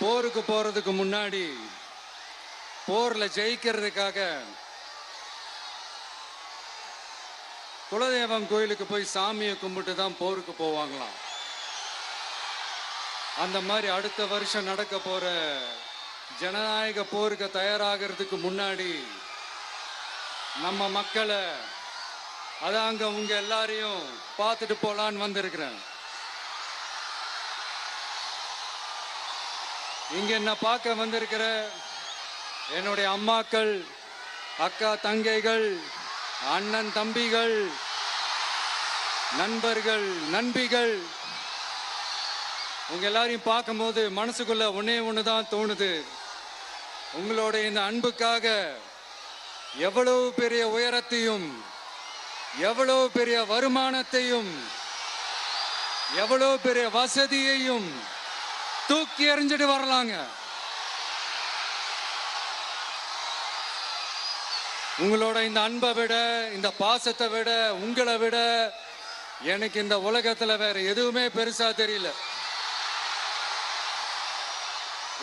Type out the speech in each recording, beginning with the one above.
போருக்கு போறதுக்கு முன்னாடி போர்ல ஜெயிக்கிறதுக்காக குலதெய்வம் கோயிலுக்கு போய் சாமியை கும்பிட்டு தான் போருக்கு போவாங்களாம். அந்த மாதிரி அடுத்த வருஷம் நடக்க போற ஜனநாயக போருக்கு தயாராகிறதுக்கு முன்னாடி நம்ம மக்களை அதாங்க உங்க எல்லாரையும் பார்த்துட்டு போலான்னு வந்திருக்கிறேன். இங்க என்ன பார்க்க வந்திருக்கிற என்னுடைய அம்மாக்கள், அக்கா தங்கைகள், அண்ணன் தம்பிகள், நண்பர்கள், நண்பிகள், உங்க எல்லாரையும் பார்க்கும்போது மனசுக்குள்ள ஒன்னே ஒண்ணுதான் தோணுது. உங்களோட இந்த அன்புக்காக எவ்வளவு பெரிய உயரத்தையும், எவ்வளவு பெரிய வருமானத்தையும், எவ்வளவு பெரிய வசதியையும் தூக்கி எறிஞ்சிட்டு வரலாங்க. உங்களோட இந்த அன்பை விட, இந்த பாசத்தை விட, உங்களை விட எனக்கு இந்த உலகத்துல வேற எதுவுமே பெருசா தெரியல.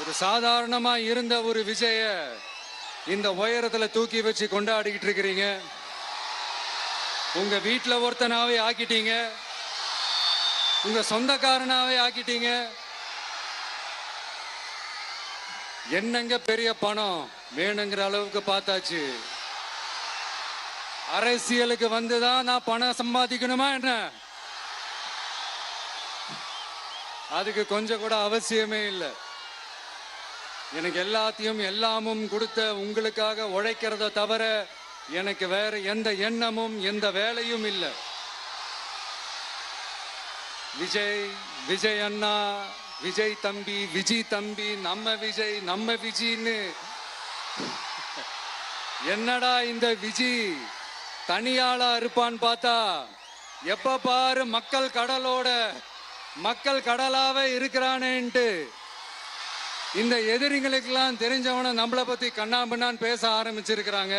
ஒரு சாதாரணமா இருந்த ஒரு விஜய இந்த உயரத்துல தூக்கி வச்சு கொண்டாடிக்கிட்டு இருக்கிறீங்க. உங்க வீட்டுல ஒருத்தனாவே ஆக்கிட்டீங்க, உங்க சொந்தக்காரனாவே ஆக்கிட்டீங்க. என்னங்க பெரிய பணம் வேணுங்கிற அளவுக்கு பார்த்தாச்சு. அரசியலுக்கு வந்துதான் நான் பணம் சம்பாதிக்கணுமா என்ன? அதுக்கு கொஞ்சம் கூட அவசியமே இல்லை. எனக்கு எல்லாத்தையும் எல்லாமும் கொடுத்த உங்களுக்காக உழைக்கிறத தவிர எனக்கு வேற எந்த எண்ணமும் எந்த வேலையும் இல்லை. விஜய், விஜய் அண்ணா, விஜய் தம்பி, விஜய் தம்பி, நம்ம விஜய், நம்ம விஜய்ன்னு என்னடா இந்த விஜய் தனியாளா இருப்பான்னு பார்த்தா எப்ப பாரு மக்கள் கடலோட மக்கள் கடலாவே இருக்கிறானேன்ட்டு இந்த எதிரிகளுக்கெல்லாம் தெரிஞ்சவன நம்மளை பத்தி கண்ணாபின்னான்னு பேச ஆரம்பிச்சிருக்கிறாங்க.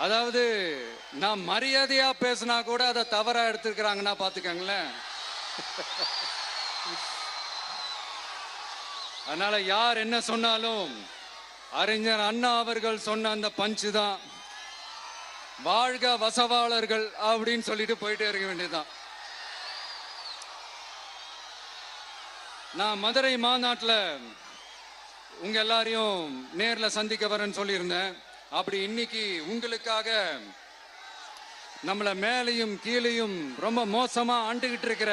அதாவது நான் மரியாதையா பேசினா கூட அதை தவறா எடுத்துக்கிறாங்கன்னா பாத்துக்கங்களேன். அதனால யார் என்ன சொன்னாலும் அறிஞர் அண்ணா அவர்கள் சொன்ன அந்த பஞ்சு தான், வாழ்க வசவாளர்கள் அப்படின்னு சொல்லிட்டு போயிட்டே இருக்க வேண்டியதுதான். நான் மதுரை மாநாட்டில் உங்க எல்லாரையும் நேர்ல சந்திக்க வரேன்னு சொல்லியிருந்தேன். அப்படி இன்னைக்கு உங்களுக்காக நம்மள மேலையும் கீழையும் ரொம்ப மோசமா ஆண்டுகிட்டு இருக்கிற